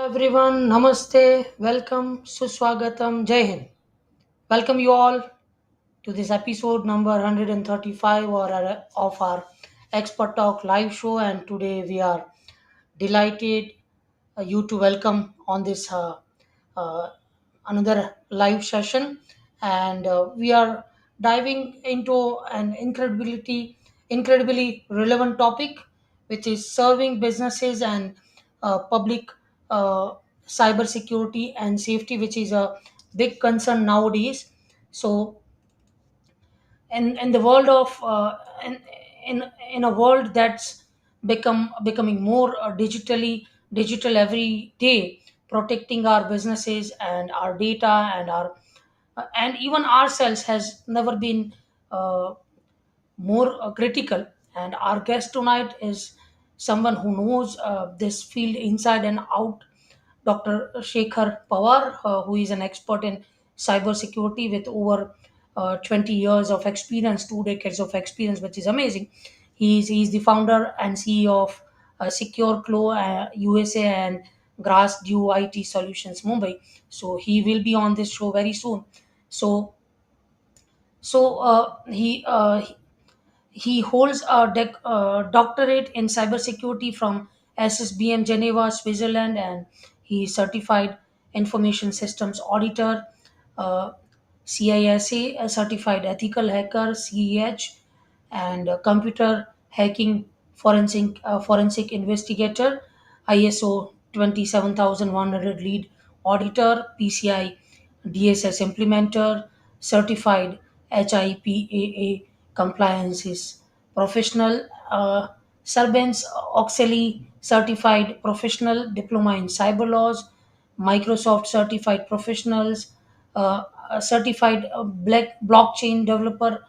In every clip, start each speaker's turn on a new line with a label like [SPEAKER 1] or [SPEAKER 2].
[SPEAKER 1] everyone, namaste, welcome, suswagatam, jai hind. Welcome you all to this episode number 135 of our Expert Talk live show, and today we are delighted you to welcome on this uh, another live session, and we are diving into an incredibly relevant topic, which is serving businesses and public uh, cybersecurity and safety, which is a big concern nowadays. So in the world of in in a world that's becoming more digital every day, protecting our businesses and our data and even ourselves has never been uh, more critical. And our guest tonight is someone who knows this field inside and out, Dr. Shekhar Pawar, who is an expert in cybersecurity with over 20 years of experience, 2 decades of experience, which is amazing. He's the founder and CEO of SecureClaw USA and Grass Dew IT Solutions Mumbai. So he will be on this show very soon. So he holds a doctorate in cybersecurity from SSBM Geneva, Switzerland, and he is certified information systems auditor, uh, CISA, a certified ethical hacker, CEH, and a computer hacking forensic investigator, ISO 27100 lead auditor, PCI DSS implementer, certified HIPAA compliances professional, Sarbanes Oxley certified professional, diploma in cyber laws, Microsoft certified professionals, a certified blockchain developer,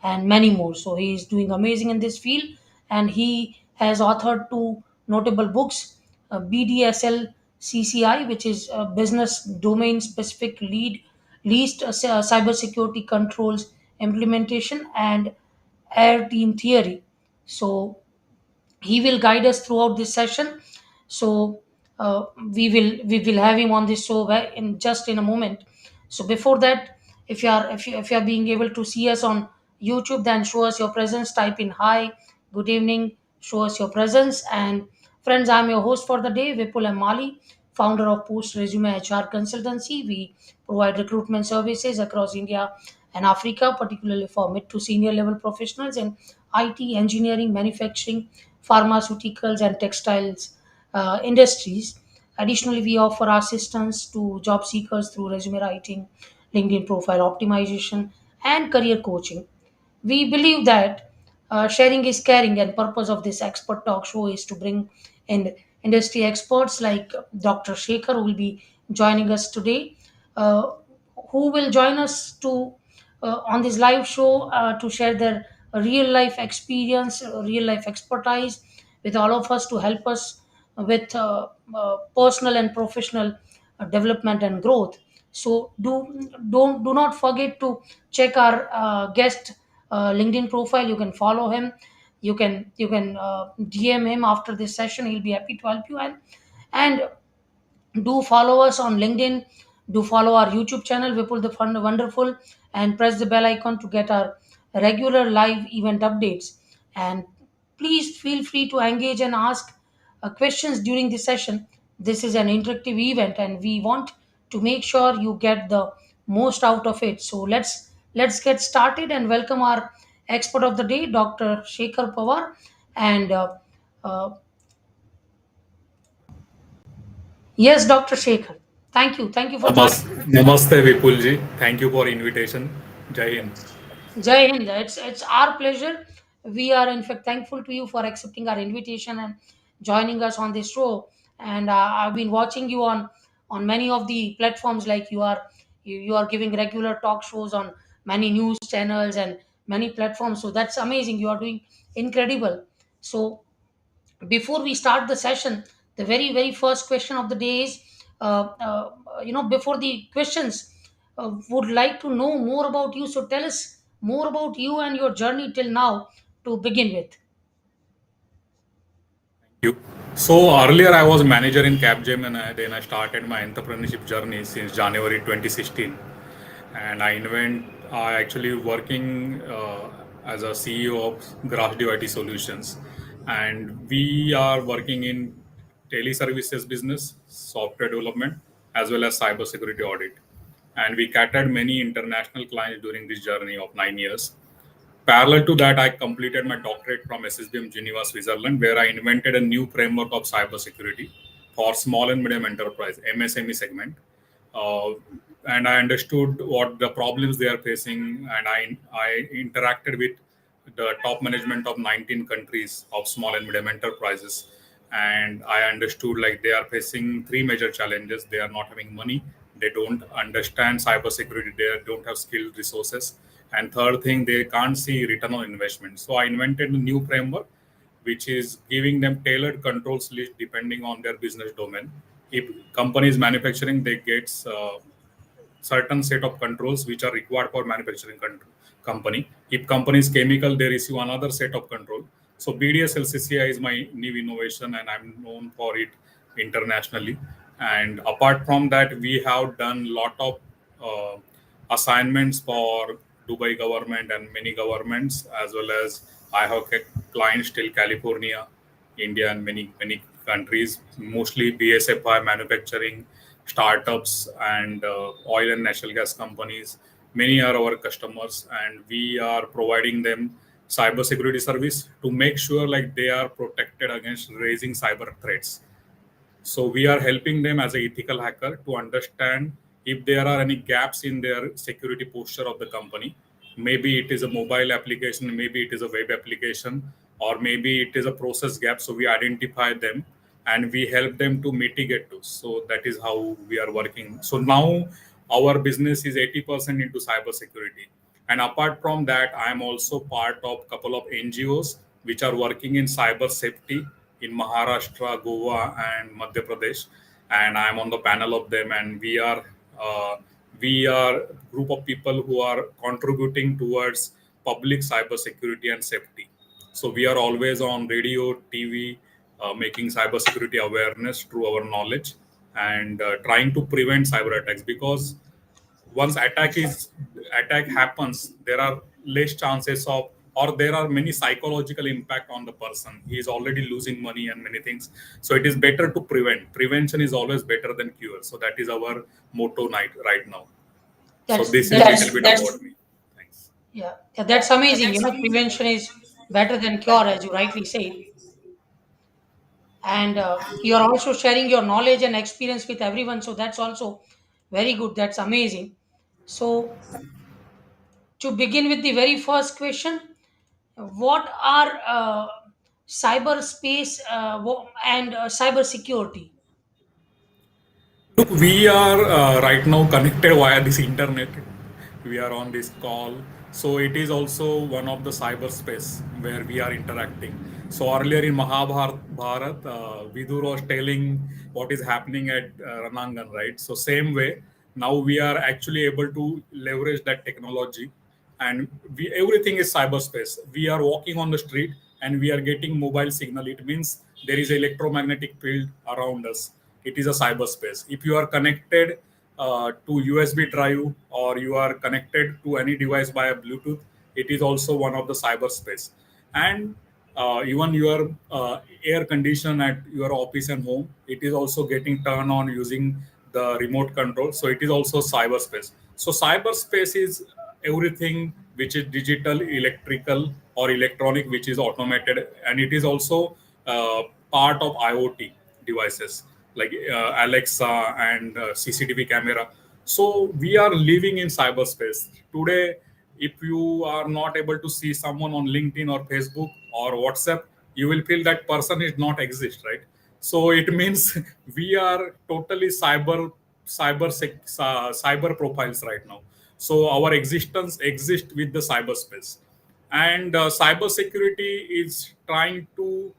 [SPEAKER 1] and many more. So he is doing amazing in this field, and he has authored two notable books: BDSLCCI, which is business domain specific least cybersecurity controls implementation, and Air Team Theory. So he will guide us throughout this session. So we will have him on this show in just in a moment. So before that, if you are being able to see us on YouTube, then show us your presence. Type in hi, good evening. Show us your presence. And friends, I'm your host for the day, Vipul M. Mali, founder of Post Resume HR Consultancy. We provide recruitment services across India and Africa, particularly for mid to senior level professionals in IT, engineering, manufacturing, pharmaceuticals, and textiles industries. Additionally, we offer assistance to job seekers through resume writing, LinkedIn profile optimization, and career coaching. We believe that sharing is caring, and purpose of this expert talk show is to bring in industry experts like Dr. Shekhar, who will be joining us today, uh, who will join us to on this live show to share their real life experience, real life expertise with all of us to help us with personal and professional development and growth. So do not forget to check our guest LinkedIn profile. You can follow him. You can DM him after this session. He'll be happy to help you. And do follow us on LinkedIn. Do follow our YouTube channel, Vipul the Fun Wonderful, and press the bell icon to get our regular live event updates. And please feel free to engage and ask questions during the session. This is an interactive event, and we want to make sure you get the most out of it. So let's get started and welcome our expert of the day, Dr. Shekhar Pawar. And uh, yes, Dr. Shekhar, thank you for joining.
[SPEAKER 2] Namaste Vipulji. Thank you for invitation. Jai Hind.
[SPEAKER 1] Jai Hind. It's our pleasure. We are in fact thankful to you for accepting our invitation and joining us on this show. And I've been watching you on many of the platforms. Like you are giving regular talk shows on many news channels and many platforms. So that's amazing. You are doing incredible. So before we start the session, the very first question of the day is, before the questions, would like to know more about you. So tell us more about you and your journey till now to begin with.
[SPEAKER 2] You. So earlier I was manager in Capgemini, then I started my entrepreneurship journey since January 2016, and I actually working as a CEO of Grassdew IT Solutions, and we are working in teleservices business, software development, as well as cybersecurity audit, and we catered many international clients during this journey of 9 years. Parallel to that, I completed my doctorate from SSBM Geneva, Switzerland, where I invented a new framework of cybersecurity for small and medium enterprise (MSME) segment. Uh, and I understood what the problems they are facing, and I interacted with the top management of 19 countries of small and medium enterprises, and I understood like they are facing three major challenges. They are not having money, they don't understand cybersecurity, they don't have skilled resources, and third thing, they can't see return on investment. So I invented a new framework which is giving them tailored controls list depending on their business domain. If company is manufacturing, they get certain set of controls which are required for manufacturing company. If company is chemical, they receive another set of control. So BDSLCCI is my new innovation, and I'm known for it internationally. And apart from that, we have done lot of uh, assignments for Dubai government and many governments, as well as I have clients till California, India, and many countries, mostly BSFI manufacturing, startups, and oil and natural gas companies. Many are our customers, and we are providing them cybersecurity service to make sure like they are protected against raising cyber threats. So we are helping them as an ethical hacker to understand if there are any gaps in their security posture of the company. Maybe it is a mobile application, maybe it is a web application, or maybe it is a process gap. So we identify them and we help them to mitigate those. So that is how we are working. So now our business is 80% into cybersecurity. And apart from that, I am also part of a couple of NGOs which are working in cyber safety in Maharashtra, Goa, and Madhya Pradesh. And I'm on the panel of them, and uh, we are group of people who are contributing towards public cyber security and safety. So we are always on radio, TV, making cybersecurity awareness through our knowledge, and trying to prevent cyber attacks, because once attack happens, there are less chances of, or there are many psychological impact on the person. He is already losing money and many things. So it is better to prevent. Prevention is always better than cure. So that is our motto right now. So this is
[SPEAKER 1] That's
[SPEAKER 2] little bit about me. Thanks.
[SPEAKER 1] yeah, yeah, that's amazing. Prevention is better than cure, as you rightly said. And you're also sharing your knowledge and experience with everyone. So that's also very good. That's amazing. So to begin with the very first question, what are cyberspace and cyber security?
[SPEAKER 2] Look, we are right now connected via this internet. We are on this call. So it is also one of the cyberspace where we are interacting. So earlier in Mahabharat, Vidur was telling what is happening at Ranangan, right? So same way, now we are actually able to leverage that technology, and everything is cyberspace. We are walking on the street and we are getting mobile signal. It means there is electromagnetic field around us. It is a cyberspace. If you are connected to USB drive, or you are connected to any device via Bluetooth, it is also one of the cyberspace. And even your air condition at your office and home, it is also getting turned on using the remote control. So it is also cyberspace. So cyberspace is everything which is digital, electrical, or electronic, which is automated, and it is also part of IoT devices like Alexa and CCTV camera. So we are living in cyberspace today. If you are not able to see someone on LinkedIn or Facebook or WhatsApp, you will feel that person is not exist, right? So it means we are totally cyber profiles right now. So our existence exists with the cyberspace, and cybersecurity is trying to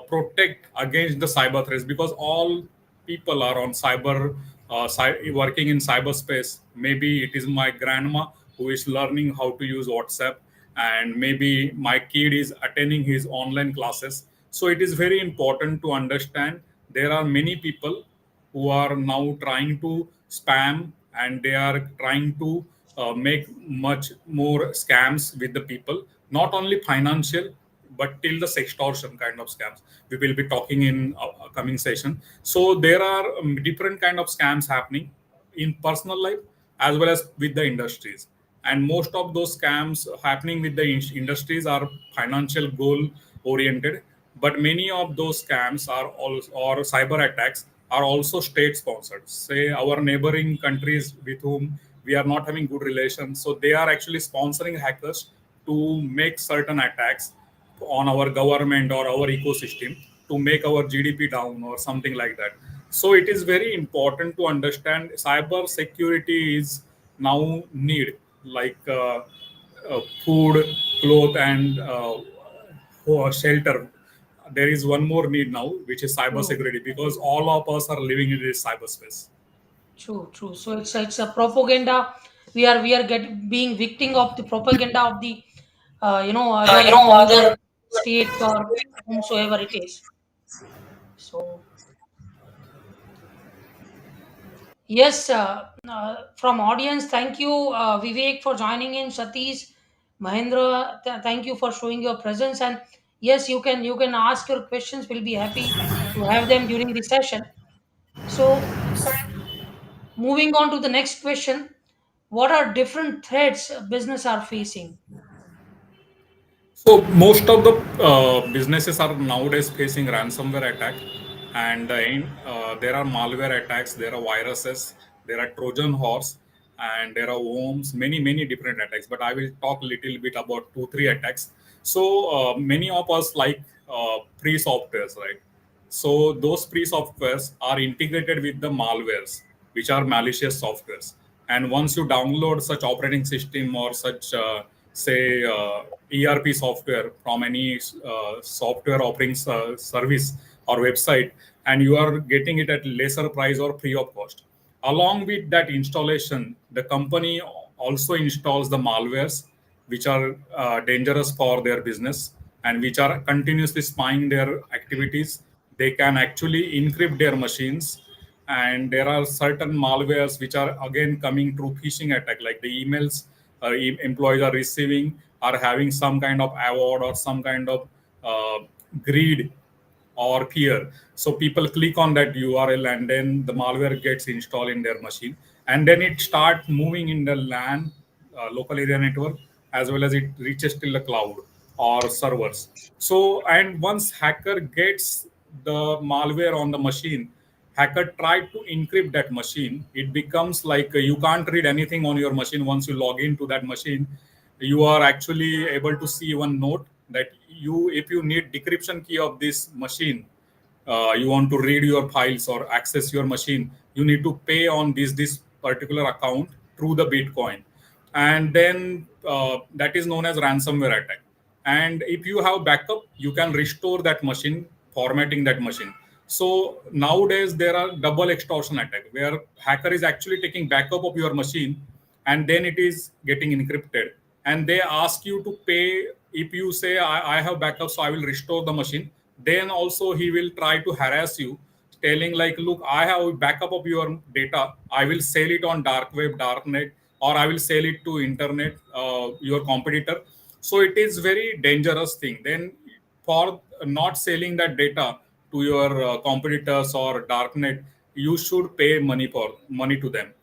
[SPEAKER 2] protect against the cyber threats, because all people are on working in cyberspace. Maybe it is my grandma who is learning how to use WhatsApp, and maybe my kid is attending his online classes. So it is very important to understand there are many people who are now trying to spam, and they are trying to make much more scams with the people, not only financial but till the sextortion kind of scams we will be talking in a coming session. So there are different kind of scams happening in personal life as well as with the industries, and most of those scams happening with the industries are financial goal oriented, but many of those scams are also, or cyber attacks are also state sponsored. Say our neighboring countries with whom we are not having good relations, so they are actually sponsoring hackers to make certain attacks on our government or our ecosystem to make our GDP down or something like that. So it is very important to understand cyber security is now need, like food, cloth, and shelter. There is one more need now, which is cyber
[SPEAKER 1] True,
[SPEAKER 2] security, because all of us are living in this cyberspace.
[SPEAKER 1] true, true. So it's a propaganda. We are being victim of the propaganda of the other
[SPEAKER 2] Other.
[SPEAKER 1] states or whomsoever it is. So yes, from audience, thank you, Vivek, for joining in. Satish, Mahendra, thank you for showing your presence. And yes, you can ask your questions. We'll be happy to have them during the session. So moving on to the next question, what are different threats business are facing?
[SPEAKER 2] So most of the businesses are nowadays facing ransomware attack, and there are malware attacks, there are viruses, there are Trojan horse, and there are worms, many different attacks. But I will talk a little bit about two three attacks. So many of us like free softwares, right? So those free softwares are integrated with the malwares, which are malicious softwares. And once you download such operating system or such, say, ERP software from any software offering service or website, and you are getting it at lesser price or free of cost. Along with that installation, the company also installs the malwares, which are dangerous for their business and which are continuously spying their activities. They can actually encrypt their machines, and there are certain malwares which are again coming through phishing attack, like the emails employees are receiving are having some kind of award or some kind of uh, greed or fear. So people click on that URL, and then the malware gets installed in their machine, and then it starts moving in the LAN, local area network, as well as it reaches till the cloud or servers. So, and once hacker gets the malware on the machine, hacker try to encrypt that machine. It becomes like you can't read anything on your machine. Once you log into that machine, you are actually able to see one note that you, if you need decryption key of this machine, you want to read your files or access your machine, you need to pay on this particular account through the Bitcoin, and then that is known as ransomware attack. And if you have backup, you can restore that machine, formatting that machine. So nowadays there are double extortion attack where hacker is actually taking backup of your machine, and then it is getting encrypted, and they ask you to pay. If you say I have backup, so I will restore the machine, then also he will try to harass you, telling like, look, I have backup of your data, I will sell it on dark web, dark net, or I will sell it to internet, your competitor. So it is very dangerous thing. Then for not selling that data to your competitors or darknet, you should pay money to them.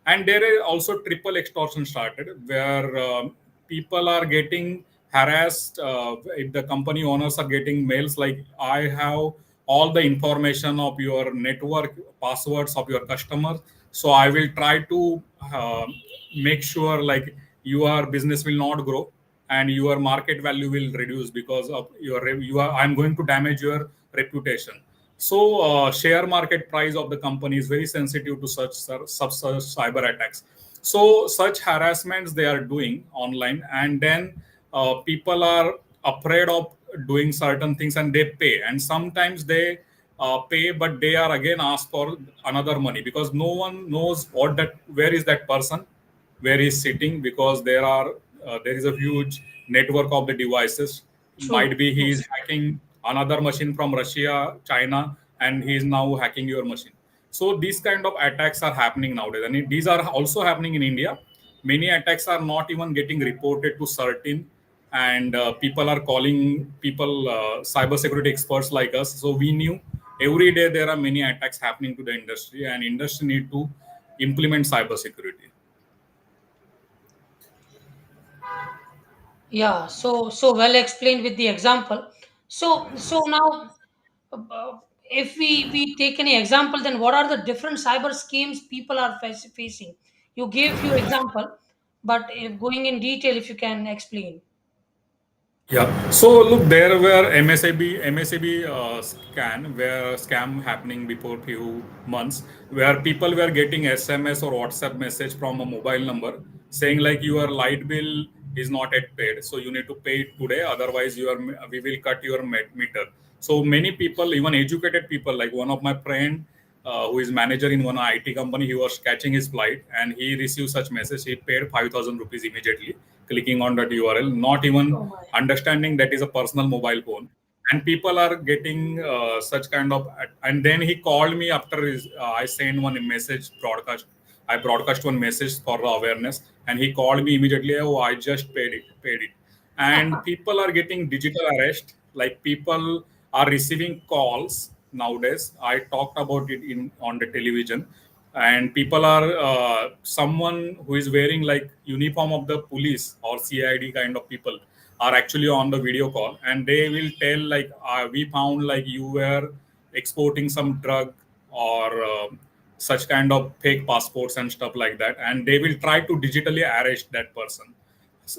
[SPEAKER 2] And there is also triple extortion started, where people are getting harassed. If the company owners are getting mails like, I have all the information of your network passwords of your customers, so I will try to uh, make sure like your business will not grow and your market value will reduce because of you are, I'm going to damage your reputation. So share market price of the company is very sensitive to such cyber attacks. So such harassments they are doing online, and then people are afraid of doing certain things and they pay, and sometimes they pay, but they are again asked for another money because no one knows what that where is that person, where he's sitting, because there is a huge network of the devices.
[SPEAKER 1] True,
[SPEAKER 2] Might be he
[SPEAKER 1] true.
[SPEAKER 2] is hacking another machine from Russia, China, and he is now hacking your machine. So these kind of attacks are happening nowadays, and these are also happening in India. Many attacks are not even getting reported to certain, and people are calling people cybersecurity experts like us. So we knew every day there are many attacks happening to the industry, and industry need to implement cybersecurity.
[SPEAKER 1] Yeah, so well explained with the example. So now, if we take any example, then what are the different cyber schemes people are facing? You gave few example, but if going in detail, if you can explain.
[SPEAKER 2] Yeah. So look, there were MSAB scam happening before few months, where people were getting SMS or WhatsApp message from a mobile number saying like your light bill is not yet paid, so you need to pay it today, otherwise we will cut your meter. So many people, even educated people, like one of my friend who is manager in one IT company, he was catching his flight and he received such message. He paid 5,000 rupees immediately, clicking on that URL, not even
[SPEAKER 1] Oh my.
[SPEAKER 2] understanding that is a personal mobile phone. And people are getting such kind of. And then he called me after I sent one message broadcast. I broadcast one message for the awareness, and he called me immediately. Oh, I just paid it. And people are getting digital arrest. Like people are receiving calls nowadays. I talked about it in on the television, and people are someone who is wearing like uniform of the police or CID kind of people are actually on the video call, and they will tell like we found like you were exporting some drug or such kind of fake passports and stuff like that, and they will try to digitally arrest that person,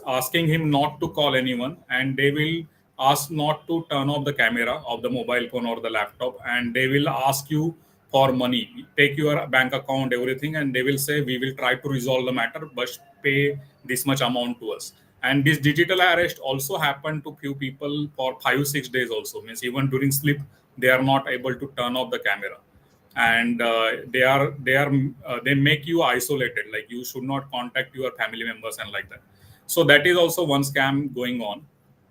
[SPEAKER 2] asking him not to call anyone, and they will ask not to turn off the camera of the mobile phone or the laptop, and they will ask you for money, take your bank account, everything, and they will say we will try to resolve the matter, but pay this much amount to us. And this digital arrest also happened to few people for 5 6 days also, means even during sleep they are not able to turn off the camera, and they make you isolated, like you should not contact your family members and like that. So that is also one scam going on.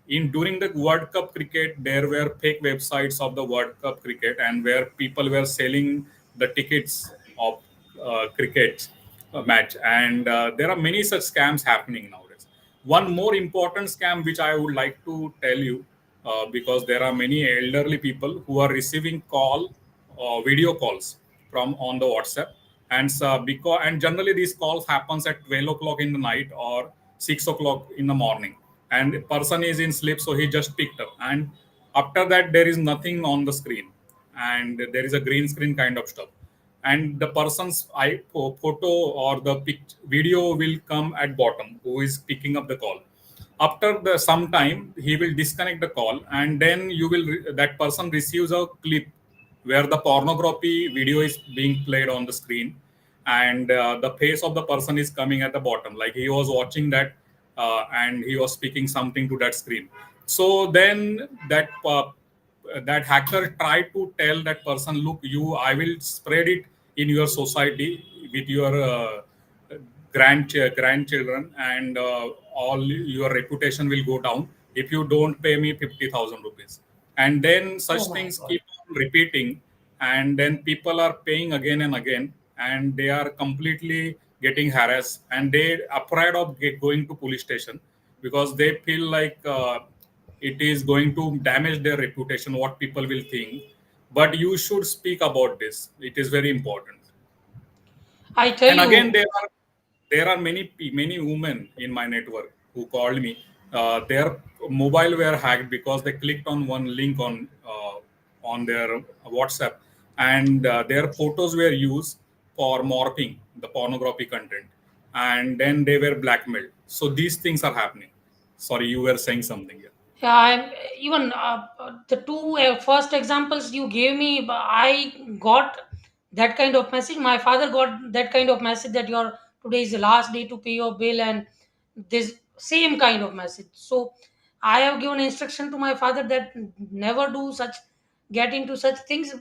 [SPEAKER 2] In during the World Cup cricket, there were fake websites of the World Cup cricket, and where people were selling the tickets of cricket match, and there are many such scams happening nowadays. One more important scam which I would like to tell you, because there are many elderly people who are receiving video calls from on the WhatsApp, and because and generally these calls happens at 12 o'clock in the night or 6 o'clock in the morning, and the person is in sleep, so he just picked up, and after that there is nothing on the screen, and there is a green screen kind of stuff, and the person's photo or the video will come at bottom who is picking up the call. After the some time he will disconnect the call, and then that person receives a clip where the pornography video is being played on the screen, and the face of the person is coming at the bottom, like he was watching that, and he was speaking something to that screen. So then that hacker tried to tell that person, look, you I will spread it in your society with your grandchildren, and all your reputation will go down if you don't pay me 50,000 rupees. And then
[SPEAKER 1] Oh
[SPEAKER 2] such
[SPEAKER 1] my
[SPEAKER 2] things
[SPEAKER 1] God.
[SPEAKER 2] keep on repeating, and then people are paying again and again, and they are completely getting harassed, and they are afraid of going to police station, because they feel like it is going to damage their reputation, what people will think. But you should speak about this, it is very important.
[SPEAKER 1] I tell
[SPEAKER 2] And again,
[SPEAKER 1] you.
[SPEAKER 2] there are many women in my network who called me. Their mobile were hacked because they clicked on one link on their WhatsApp, and their photos were used for morphing the pornography content, and then they were blackmailed. So these things are happening. Sorry, you were saying something here.
[SPEAKER 1] Yeah, even the two first examples you gave me, I got that kind of message. My father got that kind of message that your today is the last day to pay your bill, and this same kind of message. So I have given instruction to my father that never do such, get into such things.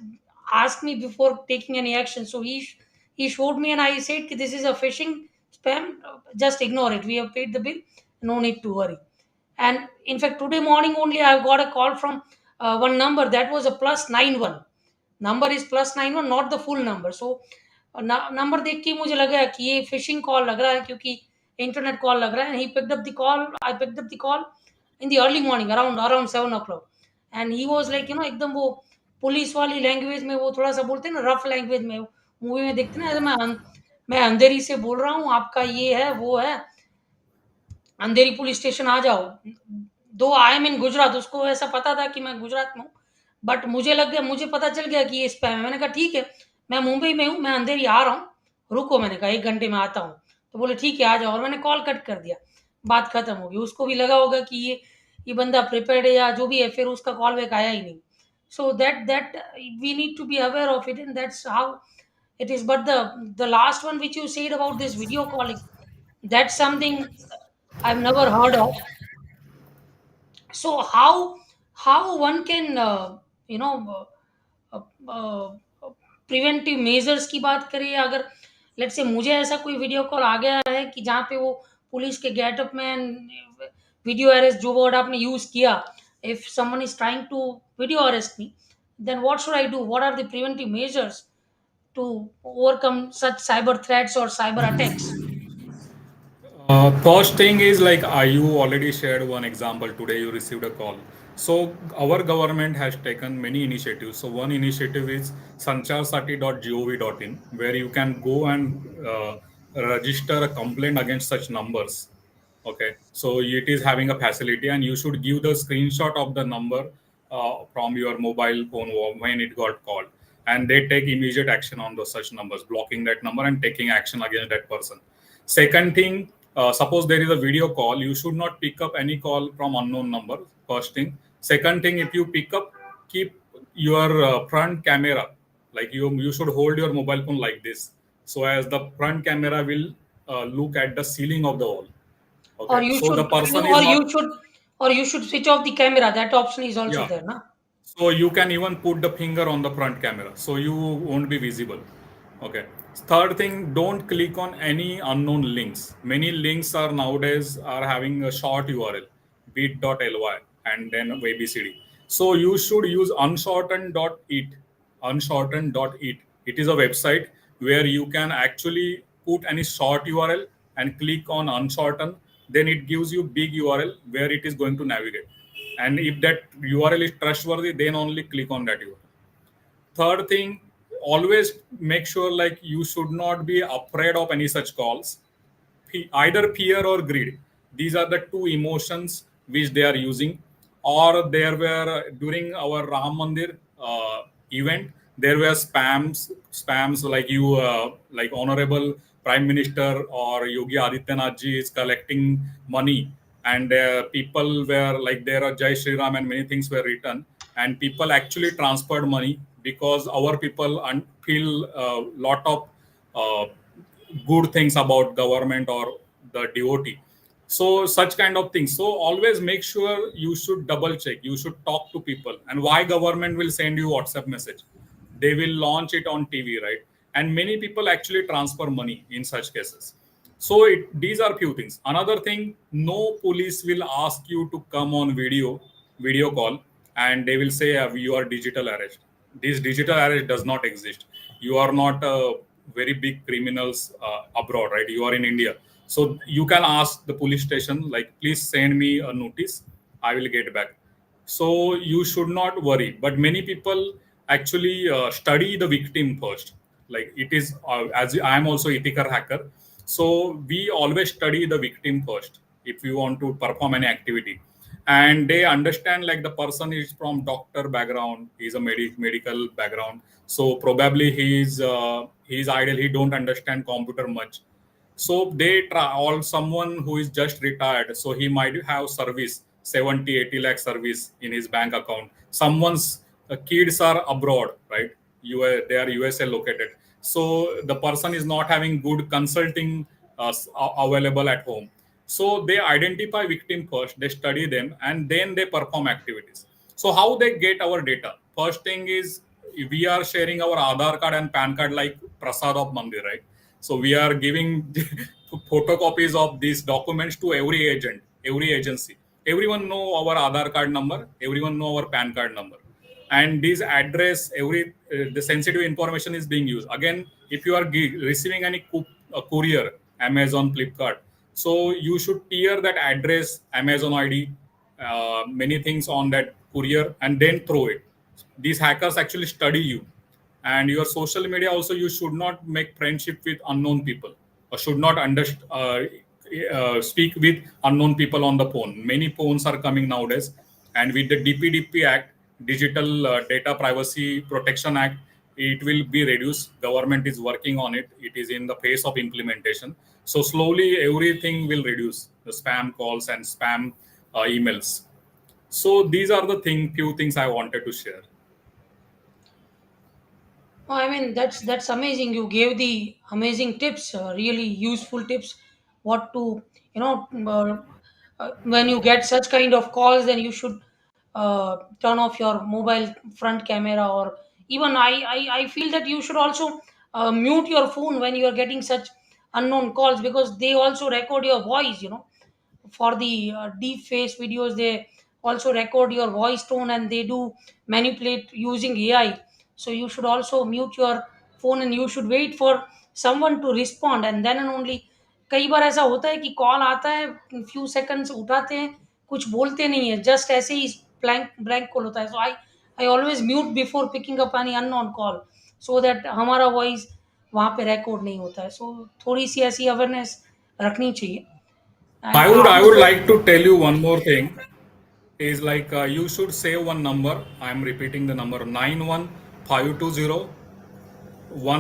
[SPEAKER 1] Ask me before taking any action. So he showed me, and I said, "This is a phishing spam. Just ignore it. We have paid the bill. No need to worry." And in fact, today morning only, I've got a call from one number that was a +91. Number is +91, not the full number. So number देख के मुझे लगा कि ये fishing call लग रहा है, क्योंकि इंटरनेट कॉल लग रहा है. He picked up the call, I picked up the call in the early morning around around 7 o'clock. And he was like एकदम वो पुलिस वाली लैंग्वेज में, वो थोड़ा सा बोलते हैं ना रफ लैंग्वेज में, मूवी में देखते हैं ना, ऐसे मैं अंधेरी से बोल रहा हूँ, आपका ये है वो है, अंधेरी पुलिस स्टेशन आ जाओ. दो आई एम इन गुजरात, उसको ऐसा पता था कि मैं गुजरात में हूँ, बट मुझे लग गया, मुझे पता चल गया कि ये स्पैम है. मैंने कहा ठीक है, मैं मुंबई में हूँ, मैं अंधेरी आ रहा हूँ, रुको. मैंने कहा 1 घंटे में आता हूँ. तो बोले ठीक है आ जाओ, और मैंने कॉल कट कर दिया. बात खत्म हो गई. उसको भी लगा होगा कि ये बंदा प्रिपेयर्ड है या जो भी है, फिर उसका कॉल बैक आया ही नहीं. So that we need to be aware of it, and that's how it is. But the last one which you said about this video calling, that's something I've never heard of. So how one can you know preventive measures की बात करें, अगर let's say मुझे ऐसा कोई video call आ गया है कि जहाँ पे वो पुलिस के गेटअप में वीडियो अरेस्ट, जो वर्ड आपने यूज किया, if someone is trying to video arrest me, then what should I do, what are the preventive measures to overcome such cyber threats or cyber attacks?
[SPEAKER 2] First thing is like you already shared one example today. You received a call. So our government has taken many initiatives. So one initiative is sancharsati.gov.in, where you can go and register a complaint against such numbers. Okay, so it is having a facility, and you should give the screenshot of the number from your mobile phone when it got called, and they take immediate action on those such numbers, blocking that number and taking action against that person. Second thing, suppose there is a video call, you should not pick up any call from unknown number. First thing. Second thing, if you pick up, keep your front camera, like you should hold your mobile phone like this, so as the front camera will look at the ceiling of the wall.
[SPEAKER 1] Or
[SPEAKER 2] Okay,
[SPEAKER 1] you
[SPEAKER 2] so
[SPEAKER 1] should
[SPEAKER 2] the person is
[SPEAKER 1] or
[SPEAKER 2] not.
[SPEAKER 1] you should or you should switch off the camera. That option is also
[SPEAKER 2] Yeah.
[SPEAKER 1] there, na?
[SPEAKER 2] So you can even put the finger on the front camera, so you won't be visible. Okay. Third thing, don't click on any unknown links. Many links are nowadays are having a short URL, bit.ly and then ABCD. So you should use unshortened.it. Unshortened.it. It is a website where you can actually put any short URL and click on unshorten. Then it gives you big URL where it is going to navigate. And if that URL is trustworthy, then only click on that URL. Third thing, always make sure like you should not be afraid of any such calls. Either fear or greed. These are the two emotions which they are using. Or there were during our Ram Mandir event, there were spams like like Honorable Prime Minister or Yogi Adityanath ji is collecting money, and people were like there are Jai Shri Ram and many things were written, and people actually transferred money because our people feel a lot of uh, good things about government or the devotee. So such kind of things. So always make sure you should double check. You should talk to people. And why government will send you WhatsApp message? They will launch it on TV, right? And many people actually transfer money in such cases. So these are few things. Another thing, no police will ask you to come on video call, and they will say you are digital arrest. This digital arrest does not exist. You are not very big criminals abroad, right? You are in India. So you can ask the police station, like, please send me a notice. I will get back. So you should not worry. But many people actually study the victim first. Like it is, as I am also ethical hacker. So we always study the victim first if we want to perform any activity, and they understand like the person is from doctor background, he's a medical background, so probably he's idle, he don't understand computer much. So they try all someone who is just retired, so he might have service 70-80 lakh service in his bank account. Someone's kids are abroad, right? They are USA located, so the person is not having good consulting available at home. So they identify victim first, they study them, and then they perform activities. So how they get our data? First thing is we are sharing our Aadhaar card and PAN card like Prasad of Mandir, right? So we are giving photocopies of these documents to every agent, every agency. Everyone know our Aadhaar card number, everyone know our PAN card number, and this address, every the sensitive information is being used. Again, if you are receiving any courier, Amazon, Flipkart, so you should tear that address, Amazon ID, many things on that courier, and then throw it. These hackers actually study you. And your social media also, you should not make friendship with unknown people, or should not speak with unknown people on the phone. Many phones are coming nowadays, and with the DPDP Act, Digital Data Privacy Protection Act, it will be reduced. Government is working on it. It is in the phase of implementation. So slowly everything will reduce, the spam calls and spam emails. So these are the few things I wanted to share.
[SPEAKER 1] Oh, I mean, that's amazing. You gave the amazing tips, really useful tips. What to, when you get such kind of calls, then you should turn off your mobile front camera, or even I feel that you should also mute your phone when you are getting such unknown calls, because they also record your voice. For the deep face videos, they also record your voice tone, and they do manipulate using AI. So you should also mute your phone, and you should wait for someone to respond, and then and only. कई बार ऐसा होता है कि call आता है, few seconds उठाते हैं, कुछ बोलते नहीं है, जस्ट ऐसे ही ब्लैंक ब्लैंक कॉल होता है. So I always mute before picking up any unknown call, so that हमारा वॉइस वहाँ पे रिकॉर्ड नहीं होता है. सो थोड़ी सी ऐसी अवेयरनेस रखनी चाहिए. एंड
[SPEAKER 2] I would
[SPEAKER 1] आपने
[SPEAKER 2] like to tell you one more thing. Is like you should save one number. I am repeating the number: 91520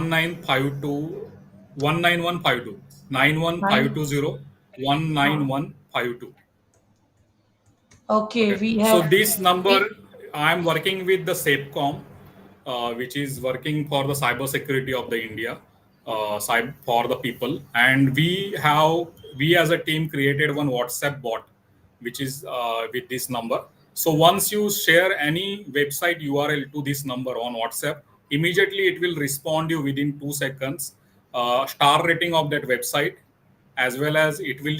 [SPEAKER 1] nine.
[SPEAKER 2] 91520
[SPEAKER 1] Okay,
[SPEAKER 2] Okay.
[SPEAKER 1] we
[SPEAKER 2] So
[SPEAKER 1] have.
[SPEAKER 2] this number,
[SPEAKER 1] We,
[SPEAKER 2] I am working with the SafeCom, which is working for the cybersecurity of the India, for the people. And we as a team created one WhatsApp bot, which is with this number. So once you share any website URL to this number on WhatsApp, immediately it will respond you within 2 seconds, star rating of that website, as well as it will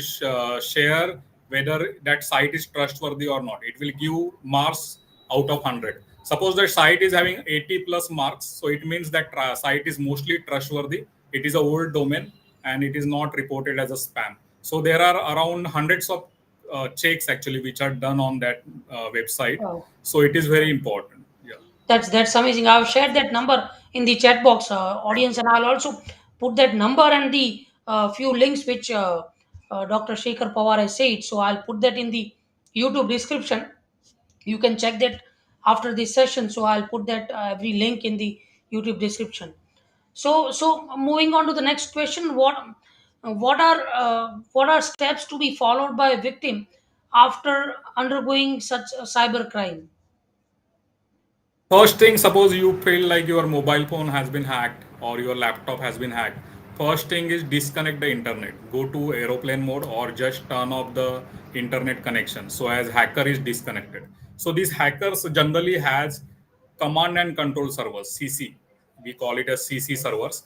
[SPEAKER 2] share whether that site is trustworthy or not. It will give marks out of 100. Suppose that site is having 80 plus marks, so it means that site is mostly trustworthy. It is a old domain and it is not reported as a spam. So there are around hundreds of checks actually which are done on that website.
[SPEAKER 1] oh,
[SPEAKER 2] So it is very important. Yeah.
[SPEAKER 1] that's amazing. I've shared that number in the chat box, audience, and I'll also put that number and the few links which Dr. Shekhar Pawar has said. So I'll put that in the YouTube description. You can check that after this session. So I'll put that every link in the YouTube description. So moving on to the next question, what are steps to be followed by a victim after undergoing such a cyber crime?
[SPEAKER 2] First thing, suppose you feel like your mobile phone has been hacked or your laptop has been hacked. First thing is disconnect the internet. Go to aeroplane mode or just turn off the internet connection. So as hacker is disconnected. So these hackers generally has command and control servers, CC. We call it as CC servers,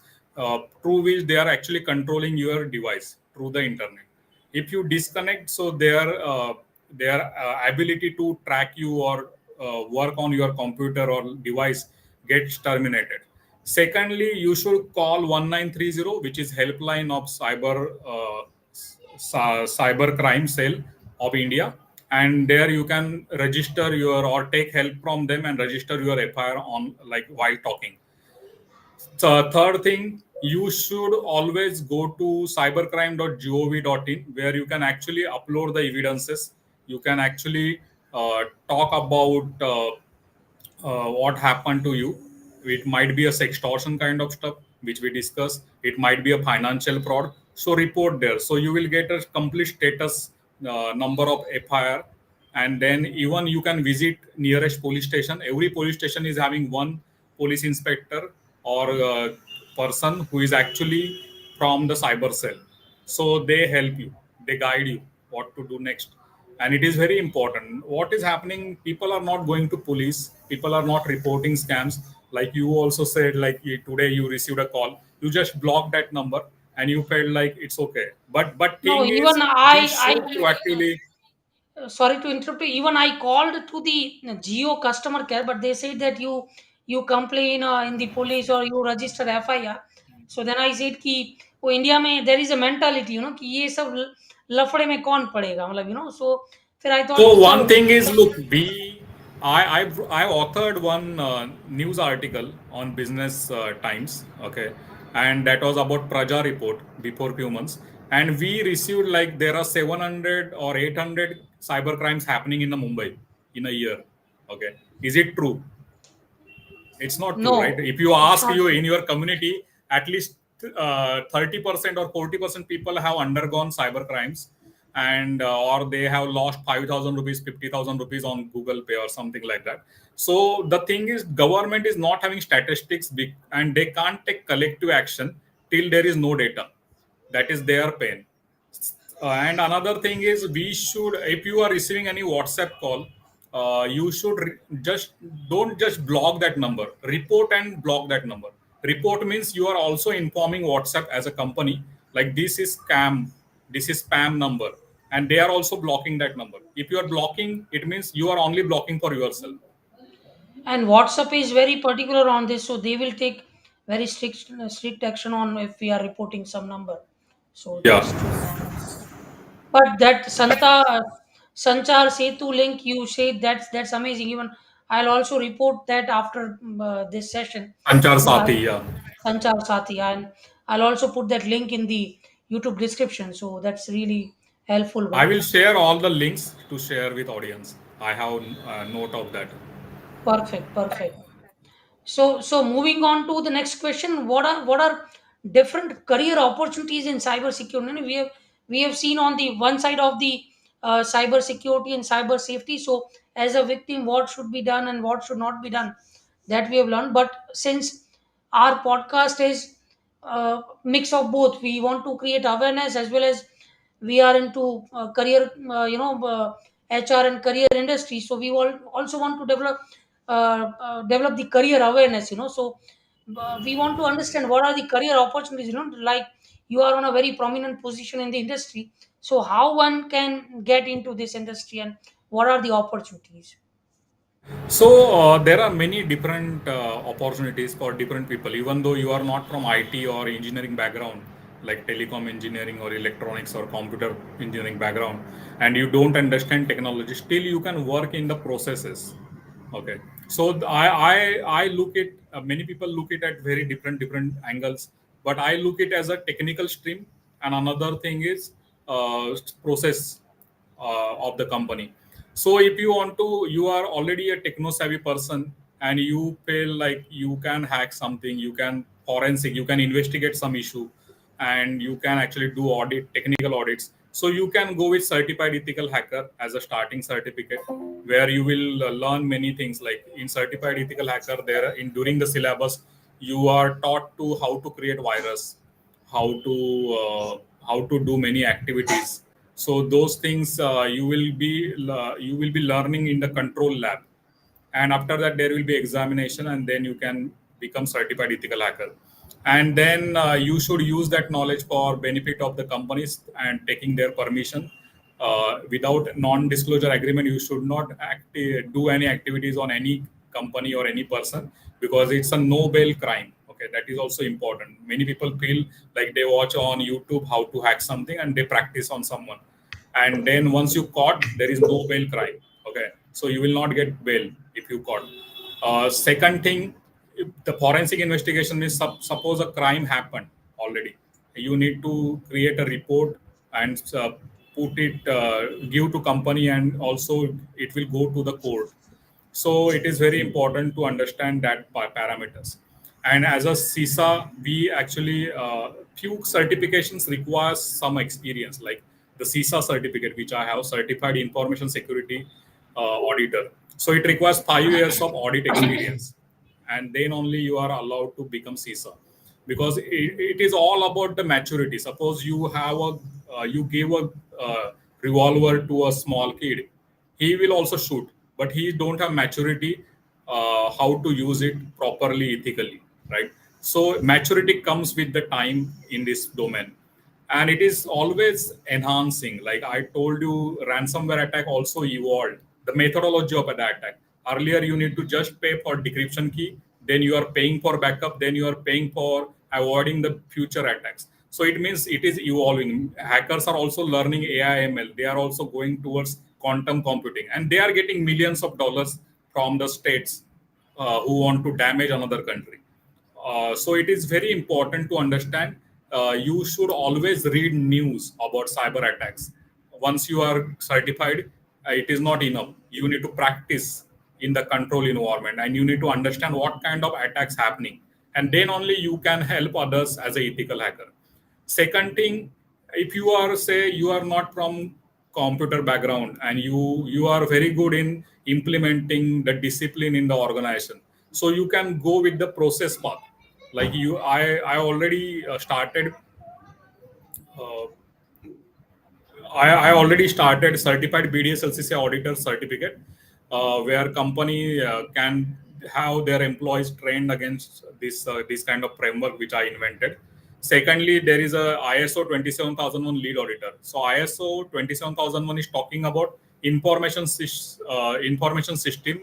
[SPEAKER 2] through which they are actually controlling your device through the internet. If you disconnect, so their ability to track you or work on your computer or device gets terminated. Secondly, you should call 1930, which is helpline of cyber crime cell of India, and there you can register your or take help from them and register your FIR on like while talking. So third thing, you should always go to cybercrime.gov.in, where you can actually upload the evidences. You can actually talk about what happened to you. It might be a sextortion kind of stuff, which we discussed. It might be a financial fraud. So report there. So you will get a complete status number of FIR, and then even you can visit nearest police station. Every police station is having one police inspector or person who is actually from the cyber cell. So they help you, they guide you what to do next. And it is very important. What is happening? People are not going to police. People are not reporting scams. Like you also said, like today you received a call, you just block that number and you felt like it's okay. But
[SPEAKER 1] No,
[SPEAKER 2] thing
[SPEAKER 1] even
[SPEAKER 2] is, we should proactively.
[SPEAKER 1] Sorry to interrupt you. Even I called to the Geo customer care, but they said that you complain in the police or you register FIR. So then I said कि वो India में there is a mentality, कि ये सब लफड़े में कौन पड़ेगा, मतलब so फिर I thought
[SPEAKER 2] So
[SPEAKER 1] कि
[SPEAKER 2] one
[SPEAKER 1] चलो.
[SPEAKER 2] thing is, look, I authored one news article on Business Times, okay, and that was about Praja report before few months, and we received like there are 700 or 800 cyber crimes happening in the Mumbai in a year, okay. Is it true? It's not true, right?
[SPEAKER 1] No,
[SPEAKER 2] If you
[SPEAKER 1] it's
[SPEAKER 2] ask
[SPEAKER 1] not
[SPEAKER 2] you
[SPEAKER 1] true.
[SPEAKER 2] in your community, at least 30% or 40% people have undergone cyber crimes, and or they have lost 5,000 rupees, 50,000 rupees on Google Pay or something like that. So the thing is, government is not having statistics, and they can't take collective action till there is no data. That is their pain. And another thing is, we should, if you are receiving any WhatsApp call, you should just don't just block that number. Report and block that number. Report means you are also informing WhatsApp as a company, like this is scam, this is spam number, and they are also blocking that number. If you are blocking, it means you are only blocking for yourself.
[SPEAKER 1] And WhatsApp is very particular on this, so they will take very strict action on if we are reporting some number. So
[SPEAKER 2] Yeah.
[SPEAKER 1] that's true. But that Sanchar Setu link you said, that's amazing. Even I'll also report that after this session.
[SPEAKER 2] Sanchar
[SPEAKER 1] So
[SPEAKER 2] Sati, yeah.
[SPEAKER 1] Sanchar Sati, and I'll also put that link in the YouTube description. So that's really helpful
[SPEAKER 2] I
[SPEAKER 1] one.
[SPEAKER 2] will share all the links to share with audience. I have a note of that.
[SPEAKER 1] Perfect, perfect. So moving on to the next question, what are different career opportunities in cyber security? And we have seen on the one side of the cyber security and cyber safety. So as a victim, what should be done and what should not be done, that we have learned. But since our podcast is mix of both, we want to create awareness as well as we are into career, HR and career industry. So we all also want to develop the career awareness. So we want to understand what are the career opportunities. Like you are on a very prominent position in the industry. So how one can get into this industry and what are the opportunities?
[SPEAKER 2] So there are many different opportunities for different people. Even though you are not from IT or engineering background, like telecom engineering or electronics or computer engineering background, and you don't understand technology, still you can work in the processes. Okay. So I look at many people look it at very different angles, but I look it as a technical stream, and another thing is process of the company. So if you want to, you are already a techno savvy person and you feel like you can hack something, you can forensic, you can investigate some issue, and you can actually do audit, technical audits. So you can go with certified ethical hacker as a starting certificate, where you will learn many things. Like in certified ethical hacker, there in during the syllabus, you are taught to how to create virus, how to do many activities. So those things you will be learning in the control lab, and after that there will be examination, and then you can become certified ethical hacker. And then you should use that knowledge for benefit of the companies and taking their permission. Without non-disclosure agreement, you should not do any activities on any company or any person, because it's a no bail crime. Okay, that is also important. Many people feel like they watch on YouTube how to hack something and they practice on someone, and then once you caught, there is no bail crime. Okay, so you will not get bail if you caught. Second thing, if the forensic investigation is suppose a crime happened already, you need to create a report and put it give to company, and also it will go to the court. So it is very important to understand that parameters. And as a CISA, we actually few certifications requires some experience, like the CISA certificate, which I have, Certified Information Security Auditor. So it requires 5 years of audit experience, and then only you are allowed to become CISA, because it is all about the maturity. Suppose you have a you give a revolver to a small kid, he will also shoot, but he don't have maturity how to use it properly ethically, right? So maturity comes with the time in this domain. and it is always enhancing. Like I told you, ransomware attack also evolved the methodology of that attack. Earlier you need to just pay for decryption key, then you are paying for backup, then you are paying for avoiding the future attacks. So it means it is evolving. Hackers are also learning AI/ML. They are also going towards quantum computing, and they are getting millions of dollars from the states who want to damage another country. So it is very important to understand. You should always read news about cyber attacks. Once you are certified, it is not enough. You need to practice in the control environment, and you need to understand what kind of attacks happening, and then only you can help others as a ethical hacker. Second thing, if you are, say you are not from computer background and you are very good in implementing the discipline in the organization, so you can go with the process path. Like you, I already started uh, I already started certified BDSLCCI auditor certificate, where company can have their employees trained against this kind of framework which I invented. Secondly, there is a ISO 27001 lead auditor. So ISO 27001 is talking about information system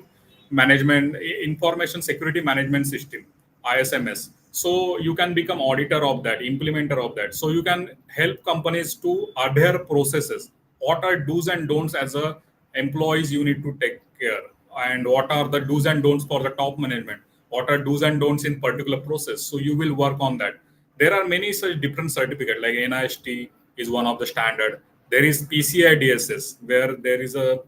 [SPEAKER 2] management, information security management system, ISMS. So you can become auditor of that, implementer of that. So you can help companies to adhere processes. What are do's and don'ts as a employees you need to take care, and what are the do's and don'ts for the top management? What are do's and don'ts in particular process? So you will work on that. There are many such different certificates, like NIST is one of the standard. There is PCI DSS, where there is a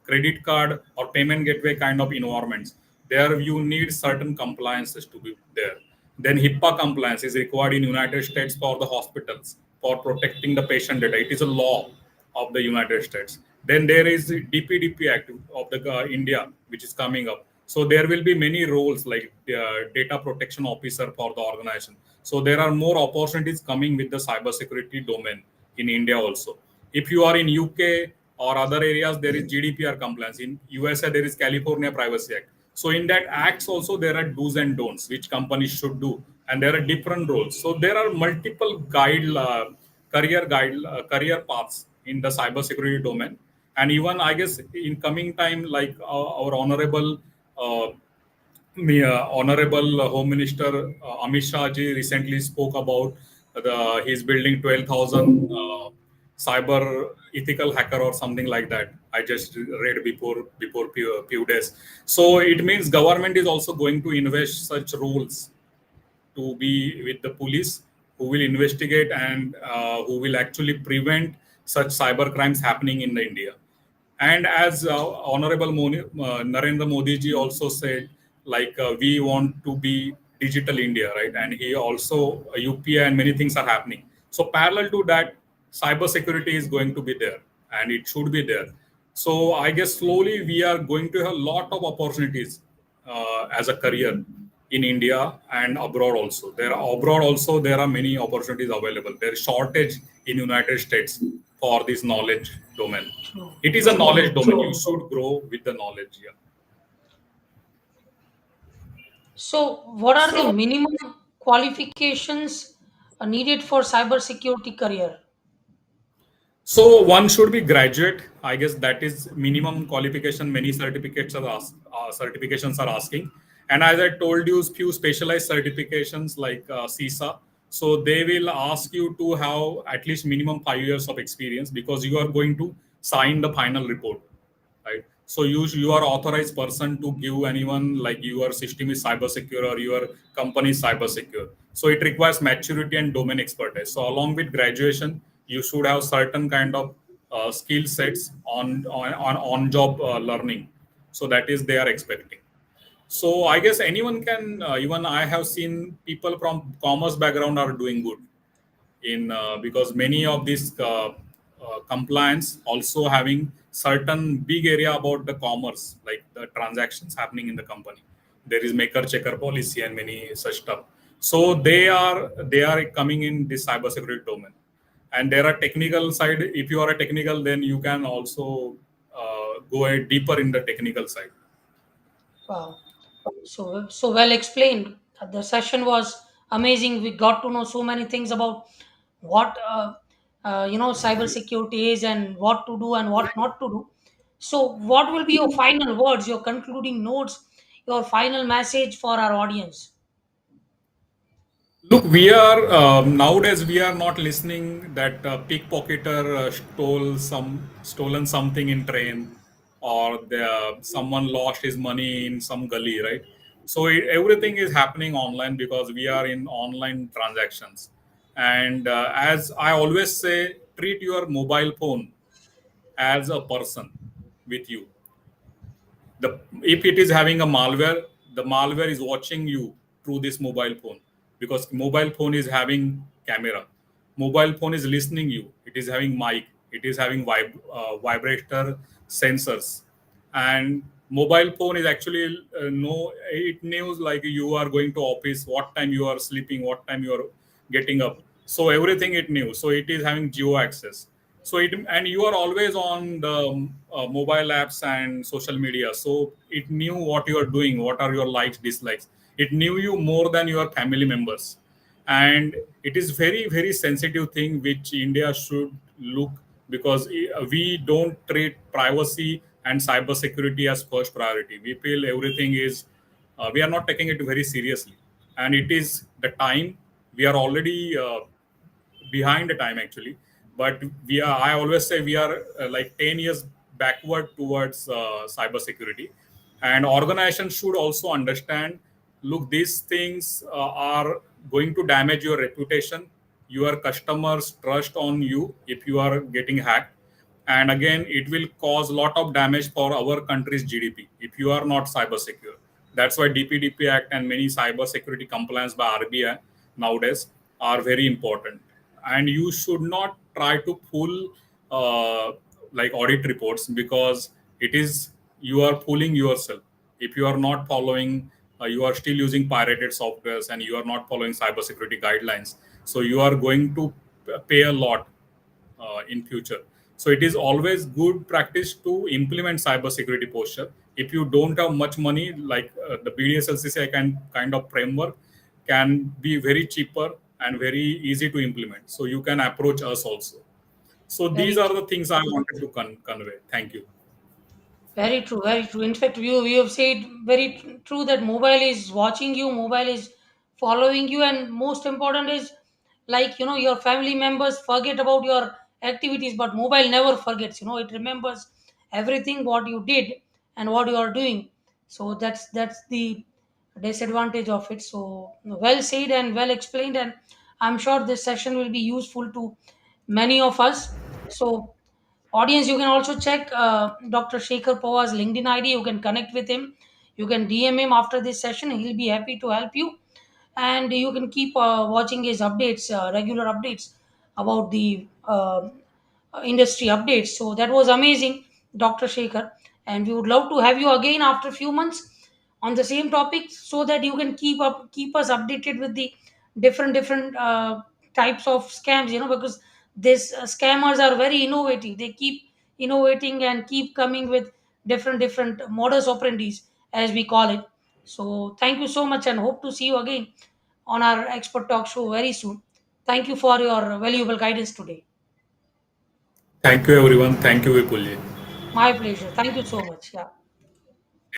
[SPEAKER 2] credit card or payment gateway kind of environments. There you need certain compliances to be there. Then HIPAA compliance is required in United States for the hospitals for protecting the patient data. It is a law of the United States. Then there is the DPDP Act of the India, which is coming up. So there will be many roles like data protection officer for the organization. So there are more opportunities coming with the cybersecurity domain in India also. If you are in UK or other areas, there is GDPR compliance. In USA, there is California Privacy Act. So in that acts also there are do's and don'ts which companies should do, and there are different roles. So there are multiple career paths in the cybersecurity domain. And even I guess in coming time, like our honorable uh, Honorable Home Minister Amit Shah ji recently spoke about he's building 12,000 cyber ethical hacker or something like that. I just read before few days. So it means government is also going to invest such rules to be with the police who will investigate and who will actually prevent such cyber crimes happening in the India. And as Honorable Narendra Modi ji also said, like we want to be digital India, right? And he also UPI and many things are happening. So parallel to that, cyber security is going to be there, and it should be there. So I guess slowly we are going to have a lot of opportunities as a career in India and abroad also. There are many opportunities available. There is shortage in United States for this knowledge domain.
[SPEAKER 1] True,
[SPEAKER 2] It is a
[SPEAKER 1] true.
[SPEAKER 2] knowledge domain. You should grow with the knowledge. Yeah.
[SPEAKER 1] So, what are the minimum qualifications needed for cybersecurity career?
[SPEAKER 2] So one should be graduate. I guess that is minimum qualification. Many certifications are asking, and as I told you, few specialized certifications like CISA. So they will ask you to have at least minimum 5 years of experience because you are going to sign the final report, right? So you are authorized person to give anyone like your system is cyber secure or your company is cyber secure. So it requires maturity and domain expertise. So along with graduation, you should have certain kind of skill sets on job learning. So that is they are expecting. So I guess anyone can. Even I have seen people from commerce background are doing good in because many of these compliance also having certain big area about the commerce, like the transactions happening in the company. There is maker checker policy and many such stuff. So they are coming in this cybersecurity domain. And there are technical side. If you are a technical, then you can also go deeper in the technical side.
[SPEAKER 1] Wow. So well explained. The session was amazing. We got to know so many things about what cyber security is and what to do and what not to do. So what will be your final words, your concluding notes, your final message for our audience?
[SPEAKER 2] Look, we are nowadays we are not listening that pickpocketer stolen something in train, or someone lost his money in some gully, right? So everything is happening online because we are in online transactions. And as I always say, treat your mobile phone as a person with you. The If it is having a malware, the malware is watching you through this mobile phone, because mobile phone is having camera, mobile phone is listening you, it is having mic, it is having vibrator sensors. And mobile phone is actually know it knows like you are going to office, what time you are sleeping, what time you are getting up. So everything it knew, so it is having geo access. So it, and you are always on the mobile apps and social media, so it knew what you are doing, what are your likes, dislikes. It knew you more than your family members. And it is very very sensitive thing which India should look, because we don't treat privacy and cyber security as first priority. We feel everything is we are not taking it very seriously. And it is the time, we are already behind the time actually. But we are, I always say we are like 10 years backward towards cyber security. And organizations should also understand, look, these things are going to damage your reputation, your customers trust on you if you are getting hacked. And again, it will cause a lot of damage for our country's GDP if you are not cyber secure. That's why DPDP Act and many cyber security compliance by RBI nowadays are very important. And you should not try to pull like audit reports, because it is, you are fooling yourself. If you are not following, you are still using pirated softwares and you are not following cybersecurity guidelines, so you are going to pay a lot in future. So it is always good practice to implement cybersecurity posture. If you don't have much money, like the BDSLCCI kind of framework can be very cheaper and very easy to implement. So you can approach us also. So these
[SPEAKER 1] Very
[SPEAKER 2] are
[SPEAKER 1] true.
[SPEAKER 2] the things I wanted to convey. Thank you.
[SPEAKER 1] Very true, very true. In fact, you have said very true that mobile is watching you, mobile is following you, and most important is, like, your family members forget about your activities, but mobile never forgets. It remembers everything what you did and what you are doing. So that's the disadvantage of it. So well said and well explained, and I'm sure this session will be useful to many of us. So audience, you can also check Dr. Shekhar Pawar's LinkedIn ID. You can connect with him. You can DM him after this session. He'll be happy to help you. And you can keep watching his updates, regular updates about the industry updates. So that was amazing, Dr. Shekhar. And we would love to have you again after a few months on the same topic, so that you can keep us updated with the different types of scams. Because these scammers are very innovative. They keep innovating and keep coming with different modus operandis, as we call it. So thank you so much, and hope to see you again on our expert talk show very soon. Thank you for your valuable guidance today.
[SPEAKER 2] Thank you, everyone. Thank you, Vipulji.
[SPEAKER 1] My pleasure. Thank you so much. Yeah.